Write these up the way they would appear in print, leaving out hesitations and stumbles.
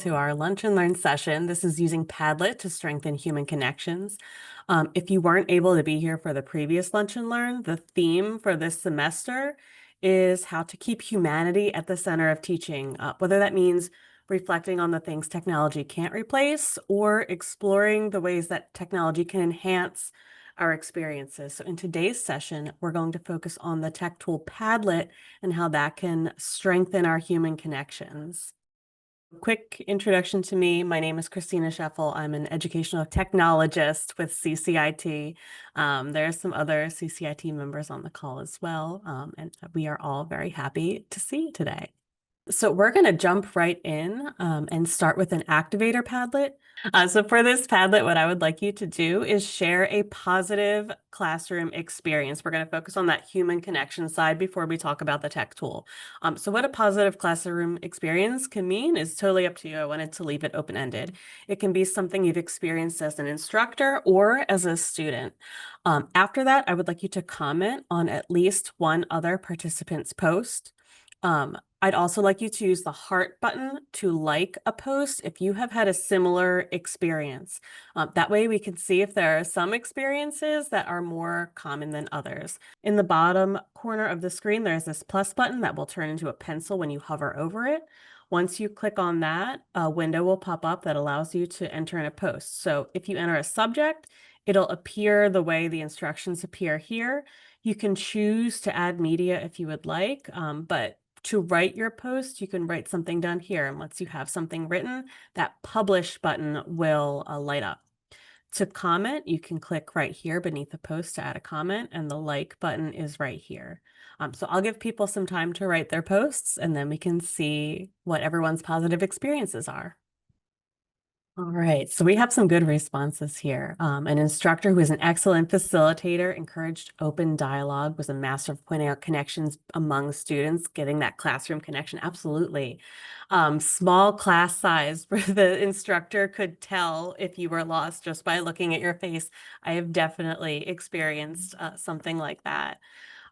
to our Lunch and Learn session. This is using Padlet to strengthen human connections. If you weren't able to be here for the previous Lunch and Learn, the theme for this semester is how to keep humanity at the center of teaching, whether that means reflecting on the things technology can't replace or exploring the ways that technology can enhance our experiences. So in today's session, we're going to focus on the tech tool Padlet and how that can strengthen our human connections. Quick introduction to me. My name is Christina Scheffel. I'm an educational technologist with CCIT. There are some other CCIT members on the call as well, and we are all very happy to see you today. So we're going to jump right in and start with an Activator Padlet. So for this Padlet, what I would like you to do is share a positive classroom experience. We're going to focus on that human connection side before we talk about the tech tool. So what a positive classroom experience can mean is totally up to you. I wanted to leave it open-ended. It can be something you've experienced as an instructor or as a student. After that, I would like you to comment on at least one other participant's post. I'd also like you to use the heart button to like a post if you have had a similar experience. That way we can see if there are some experiences that are more common than others. In the bottom corner of the screen, there's this plus button that will turn into a pencil when you hover over it. Once you click on that, a window will pop up that allows you to enter in a post. So if you enter a subject, it'll appear the way the instructions appear here. You can choose to add media if you would like, but to write your post, you can write something down here. And once you have something written, that publish button will light up. To comment, you can click right here beneath the post to add a comment, and the like button is right here. So I'll give people some time to write their posts, and then we can see what everyone's positive experiences are. All right, so we have some good responses here. An instructor who is an excellent facilitator, encouraged open dialogue, was a master of pointing out connections among students, getting that classroom connection. Absolutely. Small class size where the instructor could tell if you were lost just by looking at your face. I have definitely experienced something like that.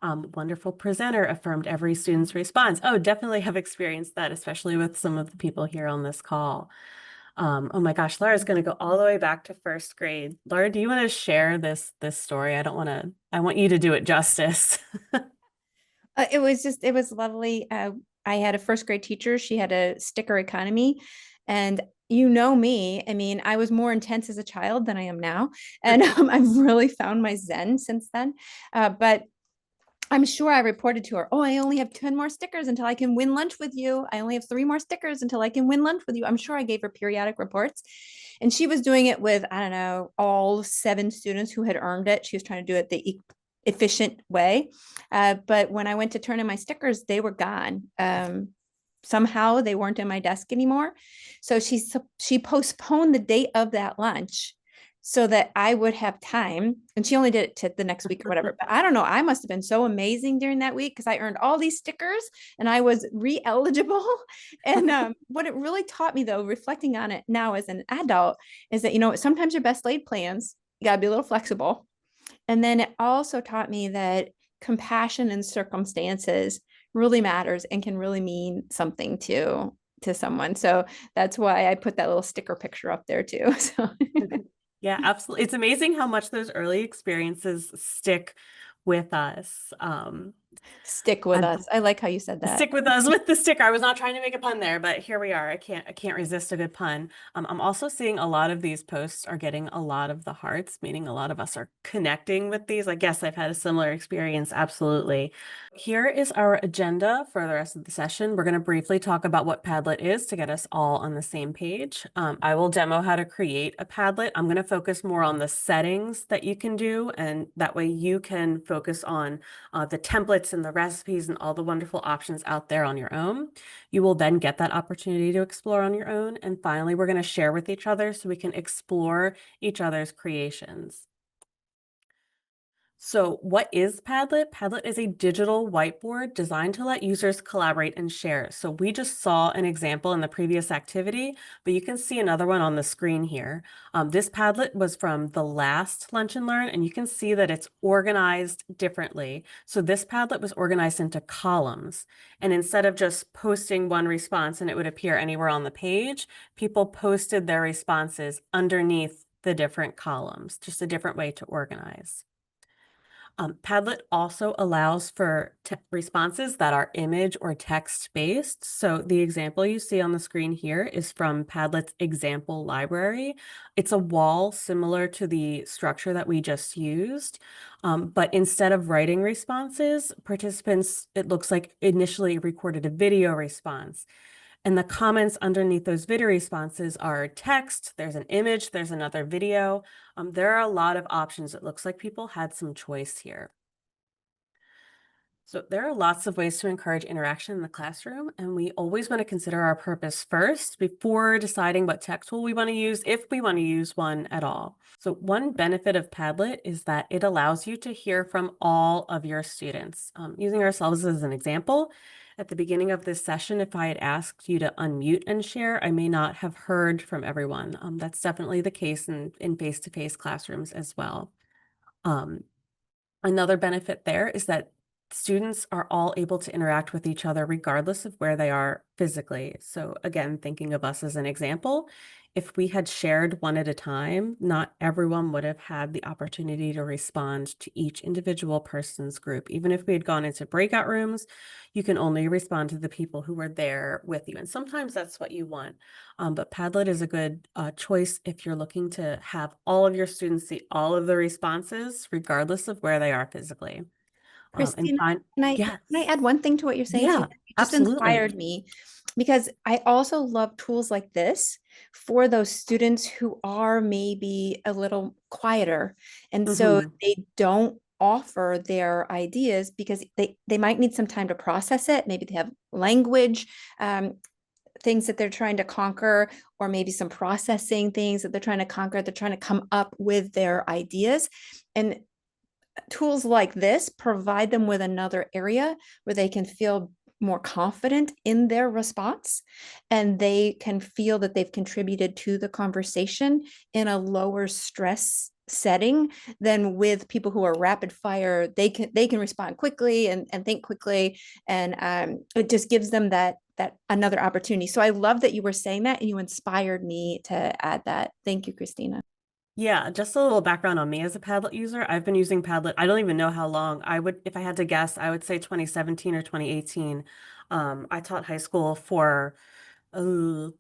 Wonderful presenter affirmed every student's response. Oh, definitely have experienced that, especially with some of the people here on this call. Oh my gosh, Laura's going to go all the way back to first grade. Laura, do you want to share this story? I want you to do it justice. It was lovely. I had a first grade teacher. She had a sticker economy. And you know me, I mean, I was more intense as a child than I am now. And I've really found my zen since then. But I'm sure I reported to her, oh, I only have 10 more stickers until I can win lunch with you. I only have 3 more stickers until I can win lunch with you. I'm sure I gave her periodic reports. And she was doing it with, I don't know, all 7 students who had earned it. She was trying to do it the efficient way. But when I went to turn in my stickers, they were gone. Somehow they weren't in my desk anymore. So she postponed the date of that lunch so that I would have time. And she only did it to the next week or whatever. But I don't know. I must have been so amazing during that week because I earned all these stickers and I was re-eligible. And what it really taught me, though, reflecting on it now as an adult, is that, sometimes your best laid plans, you got to be a little flexible. And then it also taught me that compassion in circumstances really matters and can really mean something to someone. So that's why I put that little sticker picture up there too. So Yeah, absolutely. It's amazing how much those early experiences stick with us. stick with I'm us. I like how you said that. Stick with us with the sticker. I was not trying to make a pun there, but here we are. I can't resist a good pun. I'm also seeing a lot of these posts are getting a lot of the hearts, meaning a lot of us are connecting with these. I guess I've had a similar experience. Absolutely. Here is our agenda for the rest of the session. We're going to briefly talk about what Padlet is to get us all on the same page. I will demo how to create a Padlet. I'm going to focus more on the settings that you can do, and that way you can focus on the templates and the recipes and all the wonderful options out there on your own. You will then get that opportunity to explore on your own. And finally, we're going to share with each other so we can explore each other's creations. So what is Padlet? Padlet is a digital whiteboard designed to let users collaborate and share. So we just saw an example in the previous activity, but you can see another one on the screen here. This Padlet was from the last Lunch and Learn, and you can see that it's organized differently. So this Padlet was organized into columns. And instead of just posting one response and it would appear anywhere on the page, people posted their responses underneath the different columns, just a different way to organize. Padlet also allows for responses that are image or text based. So the example you see on the screen here is from Padlet's example library. It's a wall similar to the structure that we just used. But instead of writing responses, participants, it looks like initially recorded a video response. And the comments underneath those video responses are text, there's an image, there's another video. There are a lot of options. It looks like people had some choice here. So there are lots of ways to encourage interaction in the classroom, and we always want to consider our purpose first before deciding what tech tool we want to use, if we want to use one at all. So one benefit of Padlet is that it allows you to hear from all of your students. Using ourselves as an example, at the beginning of this session, if I had asked you to unmute and share, I may not have heard from everyone. That's definitely the case in face-to-face classrooms as well. Another benefit there is that students are all able to interact with each other regardless of where they are physically. So again, thinking of us as an example, if we had shared one at a time, not everyone would have had the opportunity to respond to each individual person's group. Even if we had gone into breakout rooms, you can only respond to the people who were there with you. And sometimes that's what you want. But Padlet is a good choice if you're looking to have all of your students see all of the responses, regardless of where they are physically. And Christina, find, can I yes, add one thing to what you're saying too? yeah, It just absolutely. inspired me because I also love tools like this for those students who are maybe a little quieter. And so Hmm. they don't offer their ideas because they might need some time to process it. Maybe they have language, things that they're trying to conquer, or maybe some processing things that they're trying to conquer. They're trying to come up with their ideas. And tools like this provide them with another area where they can feel more confident in their response, and they can feel that they've contributed to the conversation in a lower stress setting than with people who are rapid fire. They can respond quickly and think quickly, and it just gives them that another opportunity. So I love that you were saying that, and you inspired me to add that. Thank you, Christina. Yeah, just a little background on me as a Padlet user. I've been using Padlet. I don't even know how long. I would, if I had to guess, I would say 2017 or 2018. I taught high school for 13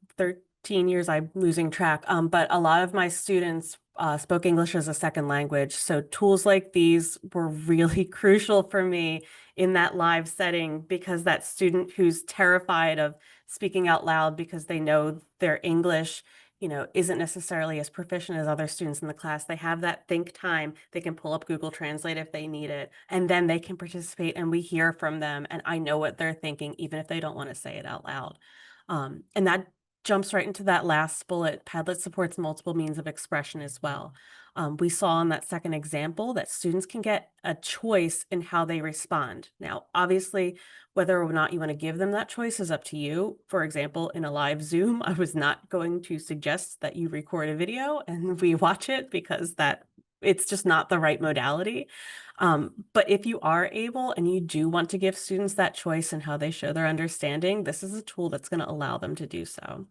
years. I'm losing track. But a lot of my students spoke English as a second language. So tools like these were really crucial for me in that live setting, because that student who's terrified of speaking out loud because they know their English, isn't necessarily as proficient as other students in the class. They have that think time. They can pull up Google Translate if they need it, and then they can participate and we hear from them. And I know what they're thinking, even if they don't want to say it out loud. And that jumps right into that last bullet. Padlet supports multiple means of expression as well. We saw in that second example that students can get a choice in how they respond. Now, obviously, whether or not you want to give them that choice is up to you. For example, in a live Zoom, I was not going to suggest that you record a video and we watch it, because it's just not the right modality. But if you are able and you do want to give students that choice in how they show their understanding, this is a tool that's going to allow them to do so.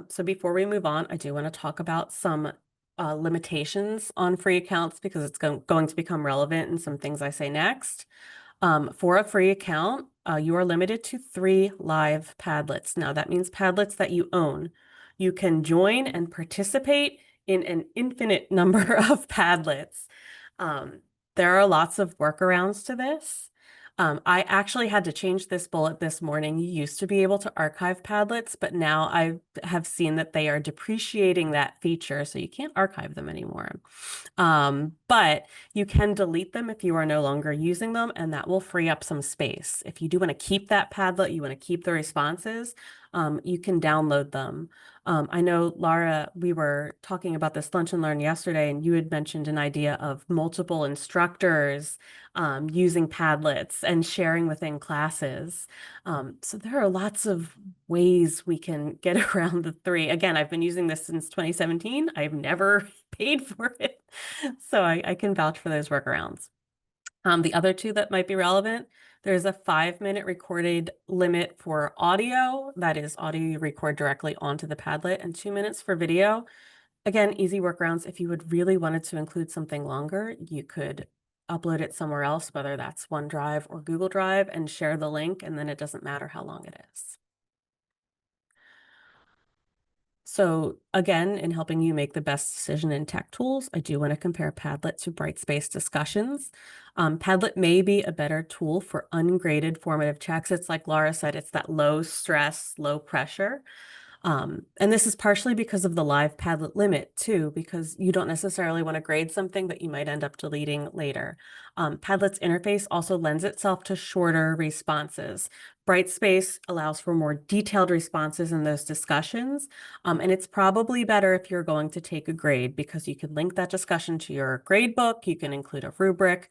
So before we move on, I do want to talk about some limitations on free accounts, because it's going to become relevant in some things I say next. For a free account, you are limited to 3 live Padlets. Now, that means Padlets that you own. You can join and participate in an infinite number of Padlets. Um, there are lots of workarounds to this. I actually had to change this bullet this morning. You used to be able to archive Padlets, but now I have seen that they are depreciating that feature, so you can't archive them anymore. But you can delete them if you are no longer using them, and that will free up some space. If you do want to keep that Padlet, you want to keep the responses, You can download them. I know, Laura, we were talking about this lunch and learn yesterday, and you had mentioned an idea of multiple instructors using Padlets and sharing within classes. So there are lots of ways we can get around the three. Again, I've been using this since 2017. I've never paid for it, so I can vouch for those workarounds. The other two that might be relevant, there's a 5-minute recorded limit for audio. That is audio you record directly onto the Padlet, and 2 minutes for video. Again, easy workarounds. If you would really wanted to include something longer, you could upload it somewhere else, whether that's OneDrive or Google Drive, and share the link, and then it doesn't matter how long it is. So again, in helping you make the best decision in tech tools, I do want to compare Padlet to Brightspace discussions. Padlet may be a better tool for ungraded formative checks. It's like Laura said, it's that low stress, low pressure. And this is partially because of the live Padlet limit too, because you don't necessarily want to grade something that you might end up deleting later. Padlet's interface also lends itself to shorter responses. Brightspace allows for more detailed responses in those discussions. And it's probably better if you're going to take a grade because you could link that discussion to your grade book. You can include a rubric.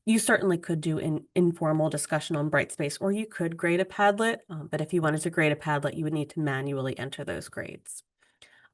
You certainly could do an informal discussion on Brightspace, or you could grade a Padlet. But if you wanted to grade a Padlet, you would need to manually enter those grades.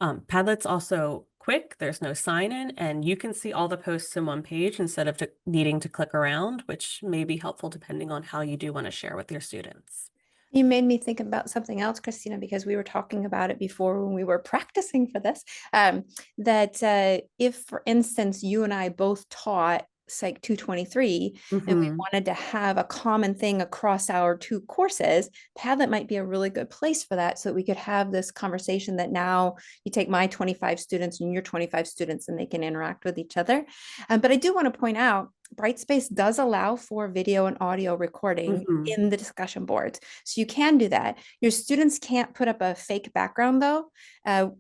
Padlet's also quick. There's no sign-in, and you can see all the posts in one page instead of needing to click around, which may be helpful depending on how you do want to share with your students. You made me think about something else, Christina, because we were talking about it before when we were practicing for this. That if, for instance, you and I both taught Psych 223 and we Mm-hmm. wanted to have a common thing across our two courses, Padlet might be a really good place for that. So that we could have this conversation that now you take my 25 students and your 25 students and they can interact with each other. But I do want to point out Brightspace does allow for video and audio recording Mm-hmm. in the discussion boards. So you can do that. Your students can't put up a fake background though,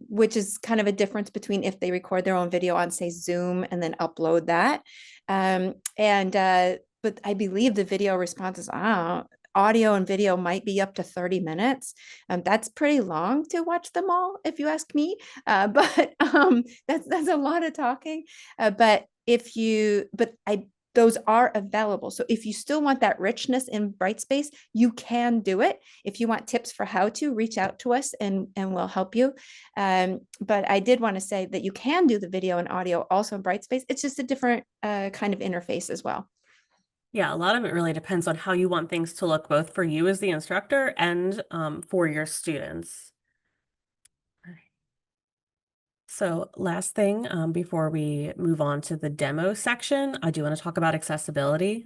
which is kind of a difference between if they record their own video on, say, Zoom and then upload that. But I believe the video responses, audio and video might be up to 30 minutes. That's pretty long to watch them all, if you ask me. But that's a lot of talking. But those are available. So if you still want that richness in Brightspace, you can do it. If you want tips for how to, reach out to us and we'll help you. But I did want to say that you can do the video and audio also in Brightspace. It's just a different kind of interface as well. Yeah, a lot of it really depends on how you want things to look, both for you as the instructor and for your students. So last thing, before we move on to the demo section, I do want to talk about accessibility,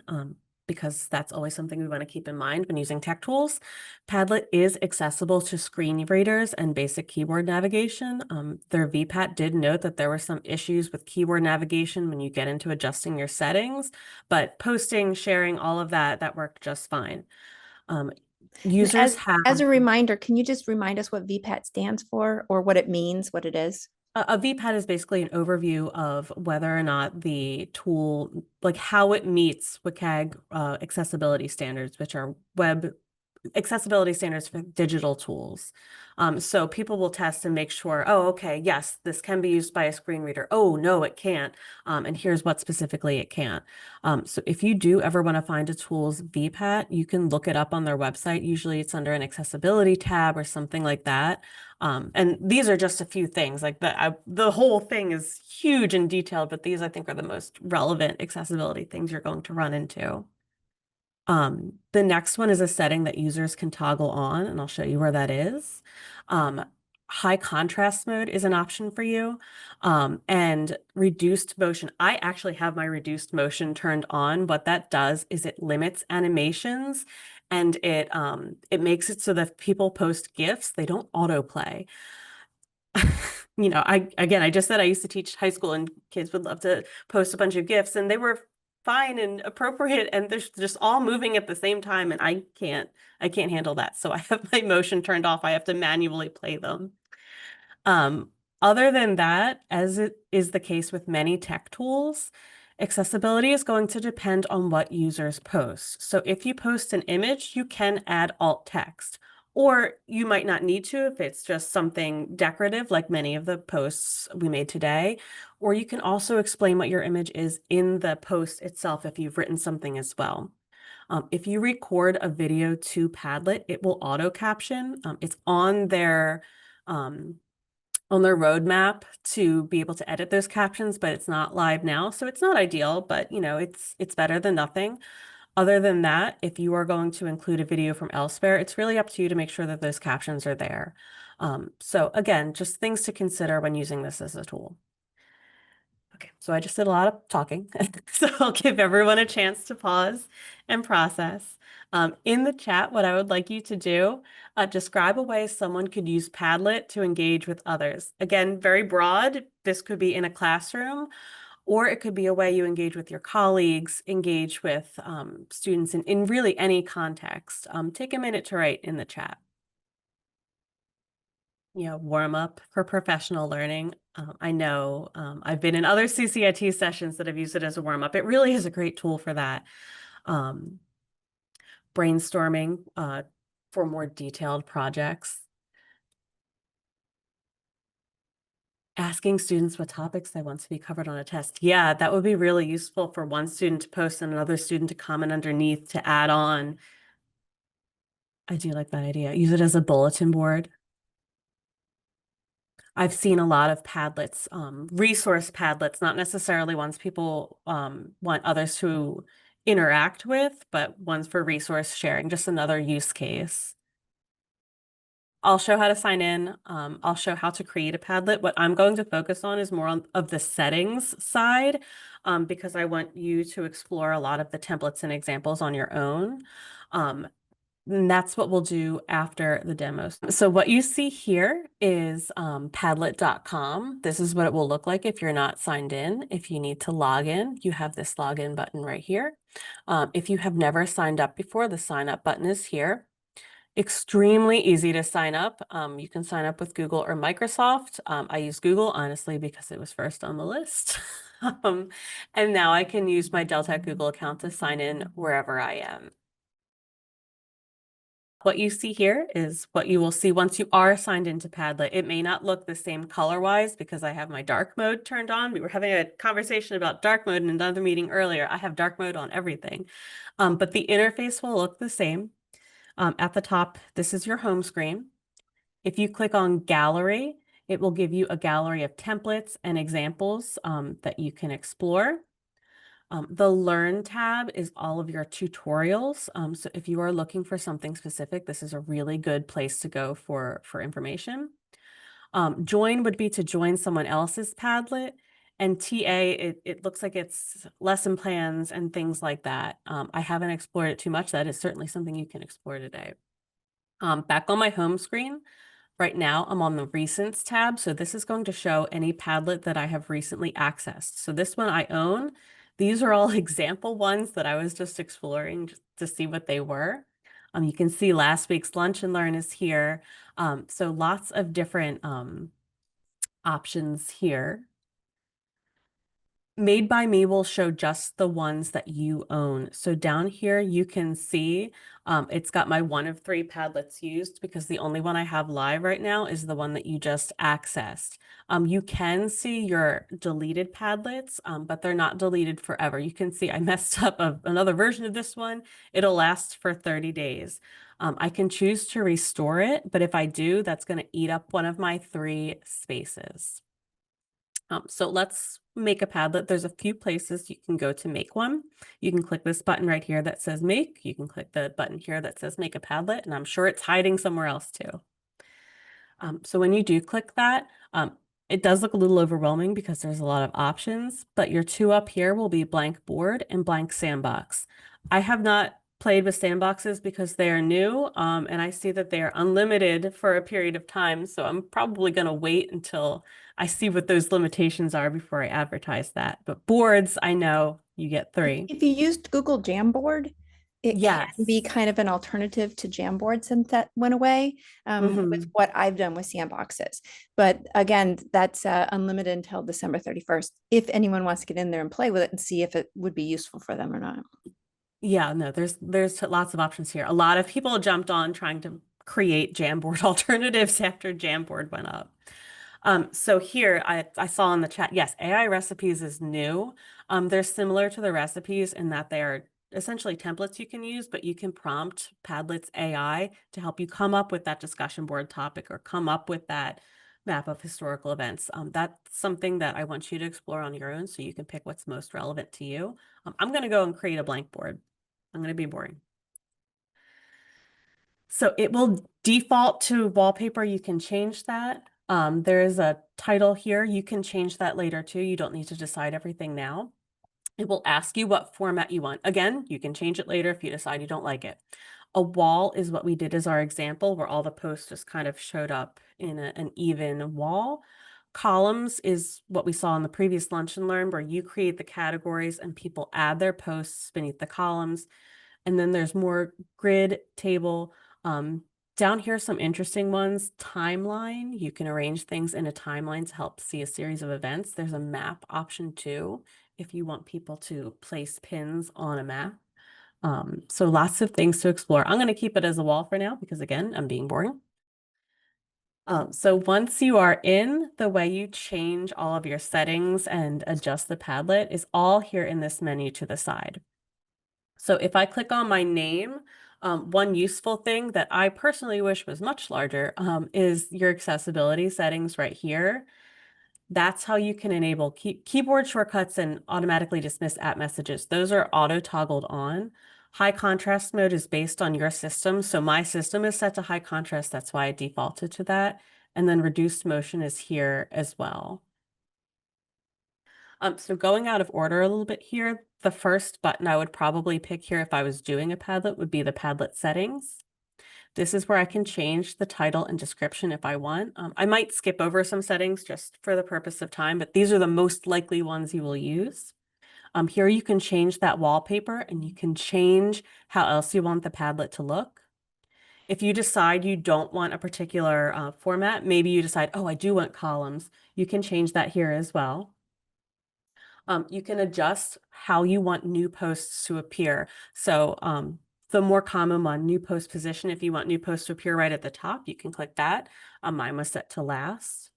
because that's always something we want to keep in mind when using tech tools. Padlet is accessible to screen readers and basic keyboard navigation. Their VPAT did note that there were some issues with keyboard navigation when you get into adjusting your settings, but posting, sharing, all of that, that worked just fine. And Users have as a reminder, can you just remind us what VPAT stands for or what it means, what it is? A VPAT is basically an overview of whether or not the tool, like how it meets WCAG accessibility standards, which are web accessibility standards for digital tools. So people will test and make sure, oh, okay, yes, this can be used by a screen reader. Oh, no, it can't. And here's what specifically it can't. So if you do ever want to find a tool's VPAT, you can look it up on their website. Usually it's under an accessibility tab or something like that. And these are just a few things. Like the whole thing is huge and detailed, but these I think are the most relevant accessibility things you're going to run into. The next one is a setting that users can toggle on, and I'll show you where that is. High contrast mode is an option for you. And reduced motion. I actually have my reduced motion turned on. What that does is it limits animations and it makes it so that if people post GIFs, they don't autoplay. I just said I used to teach high school and kids would love to post a bunch of GIFs and they were fine and appropriate and they're just all moving at the same time and I can't handle that. So I have my motion turned off. I have to manually play them. Um, Other than that, as it is the case with many tech tools, accessibility is going to depend on what users post. So if you post an image, you can add alt text. Or you might not need to if it's just something decorative, like many of the posts we made today. Or you can also explain what your image is in the post itself if you've written something as well. If you record a video to Padlet, it will auto caption. It's um, on their roadmap to be able to edit those captions, but it's not live now. So it's not ideal, but it's better than nothing. Other than that, if you are going to include a video from elsewhere, it's really up to you to make sure that those captions are there. So again, just things to consider when using this as a tool. Okay, so I just did a lot of talking, so I'll give everyone a chance to pause and process. In the chat, what I would like you to do, describe a way someone could use Padlet to engage with others. Again, very broad. This could be in a classroom, or it could be a way you engage with your colleagues, engage with students in really any context. Take a minute to write in the chat. Warm up for professional learning. I know I've been in other CCIT sessions that have used it as a warm up. It really is a great tool for that. Brainstorming for more detailed projects. Asking students what topics they want to be covered on a test. Yeah, that would be really useful for one student to post and another student to comment underneath to add on. I do like that idea. Use it as a bulletin board. I've seen a lot of Padlets, resource Padlets, not necessarily ones people want others to interact with, but ones for resource sharing, just another use case. I'll show how to sign in. I'll show how to create a Padlet. What I'm going to focus on is more of the settings side, because I want you to explore a lot of the templates and examples on your own. And that's what we'll do after the demos. So what you see here is Padlet.com. This is what it will look like if you're not signed in. If you need to log in, you have this login button right here. If you have never signed up before, the sign up button is here. Extremely easy to sign up. You can sign up with Google or Microsoft. I use Google, honestly, because it was first on the list. And now I can use my Dell Tech Google account to sign in wherever I am. What you see here is what you will see once you are signed into Padlet. It may not look the same color-wise because I have my dark mode turned on. We were having a conversation about dark mode in another meeting earlier. I have dark mode on everything, but the interface will look the same. At the top, this is your home screen. If you click on Gallery, it will give you a gallery of templates and examples that you can explore. The Learn tab is all of your tutorials. So if you are looking for something specific, this is a really good place to go for information. Join would be to join someone else's Padlet. And TA, it looks like it's lesson plans and things like that. I haven't explored it too much. That is certainly something you can explore today. Back on my home screen, right now I'm on the Recents tab. So this is going to show any Padlet that I have recently accessed. So this one I own. These are all example ones that I was just exploring just to see what they were. You can see last week's Lunch and Learn is here. So lots of different options here. Made by Me will show just the ones that you own. So down here, you can see it's got my 1 of 3 Padlets used because the only one I have live right now is the one that you just accessed. You can see your deleted Padlets, but they're not deleted forever. You can see I messed up another version of this one. It'll last for 30 days. I can choose to restore it, but if I do, that's going to eat up one of my 3 spaces. So let's make a Padlet. There's a few places you can go to make one. You can click this button right here that says make. You can click the button here that says make a Padlet, and I'm sure it's hiding somewhere else too. So when you do click that, it does look a little overwhelming because there's a lot of options, but your 2 up here will be blank board and blank sandbox. I have not played with sandboxes because they are new, and I see that they are unlimited for a period of time, so I'm probably going to wait until I see what those limitations are before I advertise that. But boards, I know you get 3. If you used Google Jamboard, it can be Yes. kind of an alternative to Jamboard since that went away, with what I've done with sandboxes. But again, that's unlimited until December 31st. If anyone wants to get in there and play with it and see if it would be useful for them or not. Yeah, no, there's lots of options here. A lot of people jumped on trying to create Jamboard alternatives after Jamboard went up. So here I saw in the chat, yes, AI recipes is new. They're similar to the recipes in that they are essentially templates you can use, but you can prompt Padlet's AI to help you come up with that discussion board topic or come up with that map of historical events. That's something that I want you to explore on your own so you can pick what's most relevant to you. I'm going to go and create a blank board. I'm going to be boring. So it will default to wallpaper. You can change that. There is a title here. You can change that later too. You don't need to decide everything now. It will ask you what format you want. Again, you can change it later if you decide you don't like it. A wall is what we did as our example, where all the posts just kind of showed up in an even wall. Columns is what we saw in the previous Lunch and Learn, where you create the categories and people add their posts beneath the columns. And then there's more grid, table. Down here, some interesting ones. Timeline, you can arrange things in a timeline to help see a series of events. There's a map option too, if you want people to place pins on a map. So lots of things to explore. I'm going to keep it as a wall for now because again, I'm being boring. So once you are in, the way you change all of your settings and adjust the Padlet is all here in this menu to the side. So if I click on my name, one useful thing that I personally wish was much larger is your accessibility settings right here. That's how you can enable keyboard shortcuts and automatically dismiss app messages. Those are auto toggled on. High contrast mode is based on your system. So my system is set to high contrast. That's why I defaulted to that. And then reduced motion is here as well. So going out of order a little bit here, the first button I would probably pick here if I was doing a Padlet would be the Padlet settings. This is where I can change the title and description if I want. I might skip over some settings just for the purpose of time, but these are the most likely ones you will use. Here you can change that wallpaper and you can change how else you want the Padlet to look. If you decide you don't want a particular format, maybe you decide, oh, I do want columns, you can change that here as well. You can adjust how you want new posts to appear. So the more common one, new post position, if you want new posts to appear right at the top, you can click that. Mine was set to last.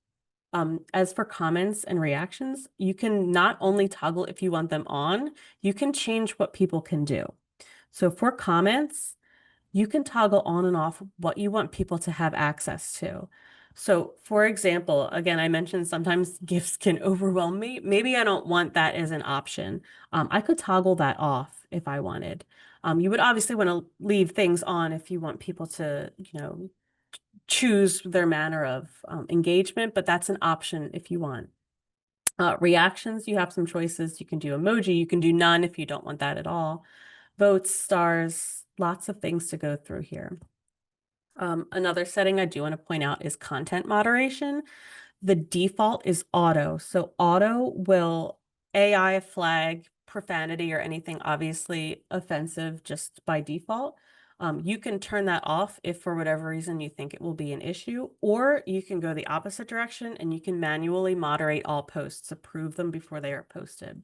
As for comments and reactions, you can not only toggle if you want them on, you can change what people can do. So for comments, you can toggle on and off what you want people to have access to. So for example, again, I mentioned sometimes gifts can overwhelm me. Maybe I don't want that as an option. I could toggle that off if I wanted. You would obviously want to leave things on if you want people to, choose their manner of engagement, but that's an option if you want. Reactions, you have some choices. You can do emoji, you can do none if you don't want that at all. Votes, stars, lots of things to go through here. Another setting I do want to point out is content moderation. The default is auto. So auto will AI flag profanity or anything obviously offensive just by default. You can turn that off if for whatever reason you think it will be an issue, or you can go the opposite direction and you can manually moderate all posts, approve them before they are posted.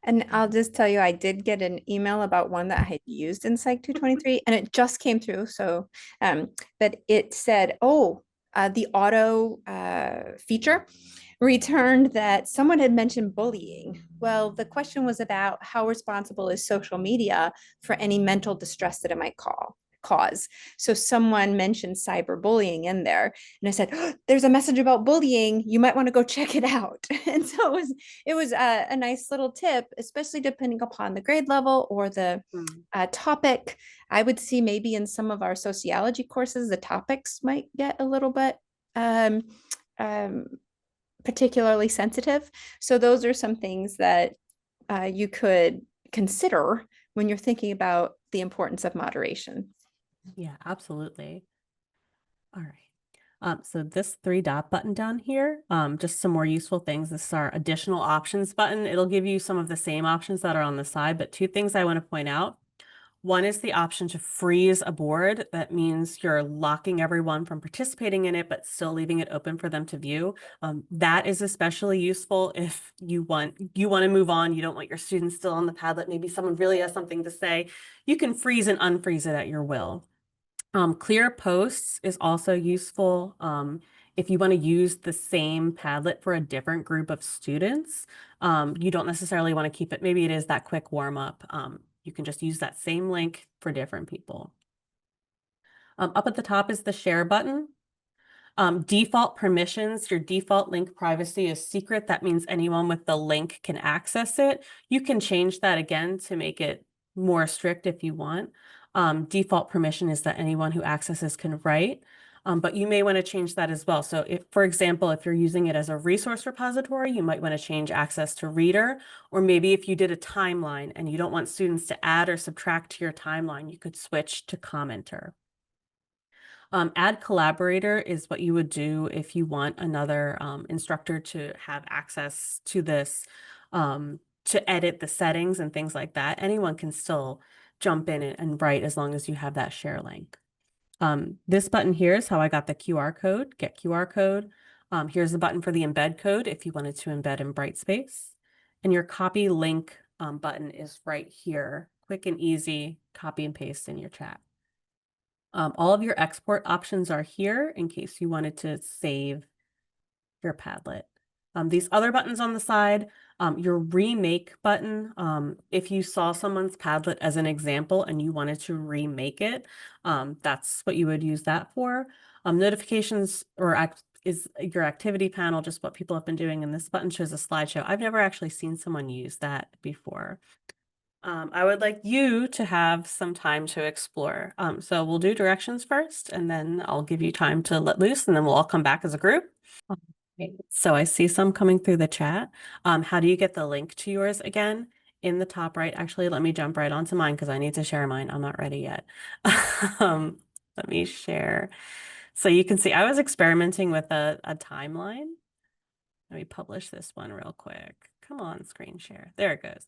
And I'll just tell you, I did get an email about one that I had used in Psych 223, and it just came through. So, but it said, oh, the auto feature returned that someone had mentioned bullying. Well, the question was about how responsible is social media for any mental distress that it might cause. So someone mentioned cyberbullying in there, and I said, oh, "There's a message about bullying. You might want to go check it out." And so it was a nice little tip, especially depending upon the grade level or the topic. I would see maybe in some of our sociology courses, the topics might get a little bit um, um, particularly sensitive. So those are some things that you could consider when you're thinking about the importance of moderation. Yeah, absolutely. All right. So this three-dot button down here, just some more useful things. This is our additional options button. It'll give you some of the same options that are on the side, but two things I want to point out. One is the option to freeze a board. That means you're locking everyone from participating in it, but still leaving it open for them to view. That is especially useful if you want to move on. You don't want your students still on the Padlet. Maybe someone really has something to say. You can freeze and unfreeze it at your will. Clear posts is also useful if you want to use the same Padlet for a different group of students. You don't necessarily want to keep it. Maybe it is that quick warm up. You can just use that same link for different people. Up at the top is the share button. Default permissions, your default link privacy is secret. That means anyone with the link can access it. You can change that again to make it more strict if you want. Default permission is that anyone who accesses can write, but you may want to change that as well. So if, for example, if you're using it as a resource repository, you might want to change access to reader, or maybe if you did a timeline and you don't want students to add or subtract to your timeline, you could switch to commenter. Add collaborator is what you would do if you want another instructor to have access to this, to edit the settings and things like that. Anyone can still jump in and write as long as you have that share link. This button here is how I got the QR code, get QR code. Here's the button for the embed code if you wanted to embed in Brightspace. And your copy link button is right here. Quick and easy, copy and paste in your chat. All of your export options are here in case you wanted to save your Padlet. These other buttons on the side, your remake button, if you saw someone's Padlet as an example and you wanted to remake it, that's what you would use that for. Notifications is your activity panel, just what people have been doing, and this button shows a slideshow. I've never actually seen someone use that before. I would like you to have some time to explore. So we'll do directions first, and then I'll give you time to let loose, and then we'll all come back as a group. Okay. So I see some coming through the chat. How do you get the link to yours again? In the top right, actually, let me jump right onto mine because I need to share mine. I'm not ready yet. Let me share. So you can see I was experimenting with a timeline. Let me publish this one real quick. Come on, screen share. There it goes.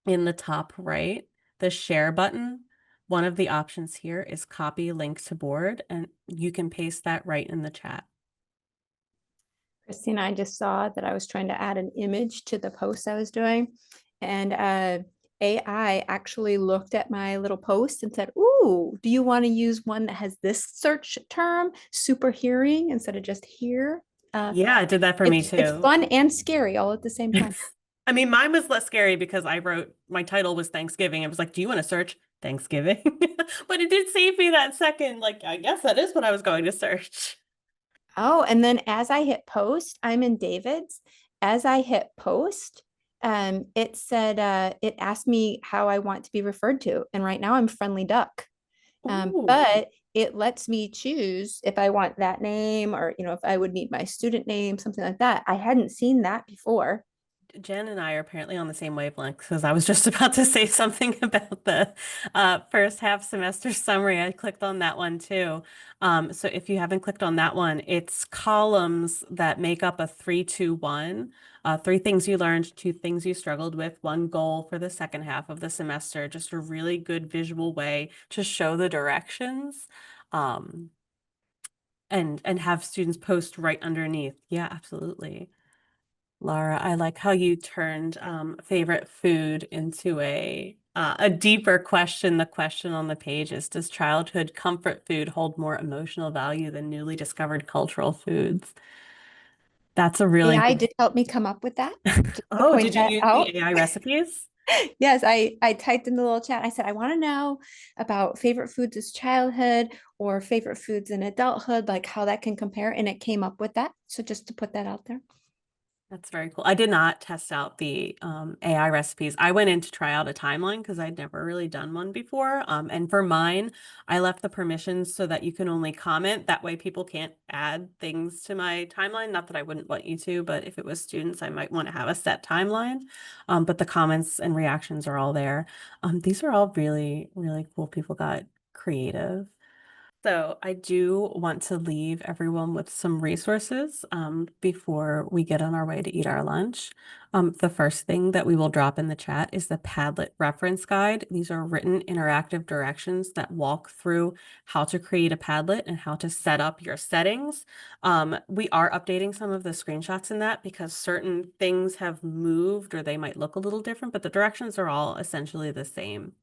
In the top right, the share button, one of the options here is copy link to board, and you can paste that right in the chat. Christine, I just saw that I was trying to add an image to the post I was doing, and AI actually looked at my little post and said, "Ooh, do you want to use one that has this search term, super hearing, instead of just hear?" Yeah, it did that for me It's too. fun and scary all at the same time. I mean, mine was less scary because I wrote, my title was Thanksgiving. It was like, do you want to search Thanksgiving? But it did save me that second. Like, I guess that is what I was going to search. Oh, and then as I hit post, I'm in David's. As I hit post, it said it asked me how I want to be referred to, and right now I'm Friendly Duck. Ooh. But it lets me choose if I want that name, or if I would need my student name, something like that. I hadn't seen that before. Jen and I are apparently on the same wavelength because I was just about to say something about the first half semester summary. I clicked on that one too. So if you haven't clicked on that one, it's columns that make up a 3-2-1. Three things you learned, two things you struggled with, one goal for the second half of the semester. Just a really good visual way to show the directions. And have students post right underneath. Yeah, absolutely. Laura, I like how you turned favorite food into a deeper question. The question on the page is, does childhood comfort food hold more emotional value than newly discovered cultural foods? That's a really AI good. did help me come up with that, just to Oh, point did you that use out. the AI recipes? Yes, I typed in the little chat. I said, I want to know about favorite foods as childhood or favorite foods in adulthood, like how that can compare. And it came up with that. So just to put that out there. That's very cool. I did not test out the AI recipes. I went in to try out a timeline because I'd never really done one before. And for mine, I left the permissions so that you can only comment. That way people can't add things to my timeline. Not that I wouldn't want you to, but if it was students, I might want to have a set timeline. But the comments and reactions are all there. These are all really, really cool. People got creative. So I do want to leave everyone with some resources before we get on our way to eat our lunch. The first thing that we will drop in the chat is the Padlet reference guide. These are written interactive directions that walk through how to create a Padlet and how to set up your settings. We are updating some of the screenshots in that because certain things have moved or they might look a little different, but the directions are all essentially the same.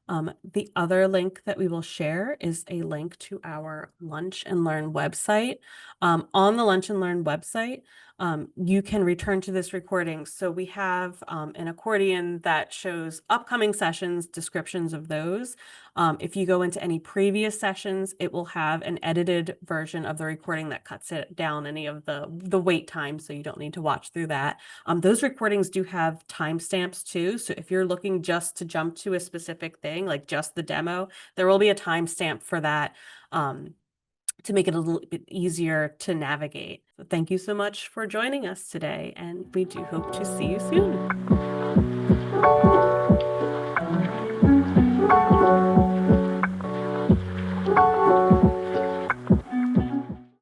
The other link that we will share is a link to our Lunch and Learn website. On the Lunch and Learn website, you can return to this recording. So we have an accordion that shows upcoming sessions, descriptions of those. If you go into any previous sessions, it will have an edited version of the recording that cuts it down any of the wait time, so you don't need to watch through that. Those recordings do have timestamps too. So if you're looking just to jump to a specific thing, like just the demo, there will be a timestamp for that to make it a little bit easier to navigate. So thank you so much for joining us today, and we do hope to see you soon.